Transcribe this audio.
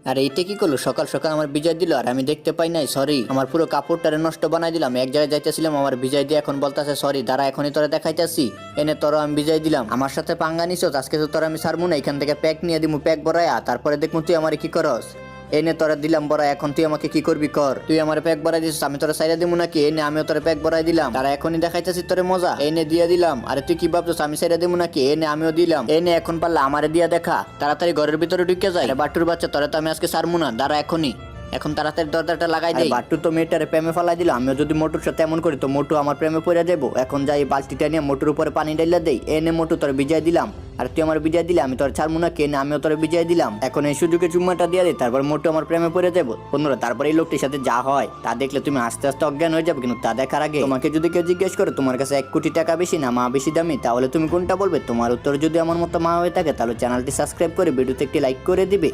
আরে এইটা কি করলো, সকাল সকাল আমার বিজয় দিল আর আমি দেখতে পাই নাই। সরি, আমার পুরো কাপড়টারে নষ্ট বানাই দিলাম। এক জায়গায় যাইতেছিলাম, আমার বিজয় দিয়ে এখন বলতেছে সরি, দাঁড়া এখনই তোরা দেখাইতেছি। এনে তোরা আমি বিজয় দিলাম, আমার সাথে পাঙ্গা নিছো, আজকে তো তোরা আমি ছাড়বো না। এখান থেকে প্যাক নিয়ে দিমু, প্যাক বড়ায়া, তারপরে দেখবো তুই আমার কি করস। এনে তোরা দিলাম বড়া, এখন তুই আমাকে কি করবি কর। তুই আমার প্যাক বড়াই দিছিস, আমি তোরা সাইডে দিমু নাকি? এনে আমিও তোরা প্যাক বড়াই দিলাম, তারা এখনই দেখাইতেছি তোরে মজা। এনে দিয়ে দিলাম। আরে তুই কি ভাবছিস আমি সাইডে দিমু নাকি? এনে আমিও দিলাম। এনে এখন পারলা আমারে দিয়া দেখা, তাড়াতাড়ি ঘরের ভিতরে ঢুকে যায়। বাটুর বাচ্চা, তোরা তো আমি আজকে ছাড়বো না, দাঁড়া এখনই। এখন তাড়াতাড়ি দরজাটা লাগাই দেই। বাট্টু তো মেয়েটারে প্রেমে ফেলাই দিল, আমিও যদি মোটুর সাথে এমন করি তো মোটু আমার প্রেমে পড়ে যাবো। এখন যাই বালতিটা নিয়ে মোটুর উপরে পানি ঢাইলা দেই। এনে মোটু তোর বিজয় দিলাম, আর তুই আমার বিজয় দিলে আমি তোর ছাড়বো না। কে না, আমিও তোর বিজয় দিলাম। এখন এই সুযোগে চুম্মাটা দিয়ে দিই, তারপর মোটু আমার প্রেমে পড়ে যাবো। বন্ধুরা, তারপরে এই লোকটির সাথে যা হয় তা দেখলে তুমি আস্তে আস্তে অজ্ঞান হয়ে যাবে। কিন্তু তা দেখার আগে তোমাকে যদি কেউ জিজ্ঞেস করে তোমার কাছে 1 কোটি টাকা বেশি না মা বেশি দামি, তাহলে তুমি কোনটা বলবে? তোমার উত্তর যদি আমার মতো মা হয়ে থাকে তাহলে চ্যানেলটি সাবস্ক্রাইব করে ভিডিওতে একটি লাইক করে দিবে।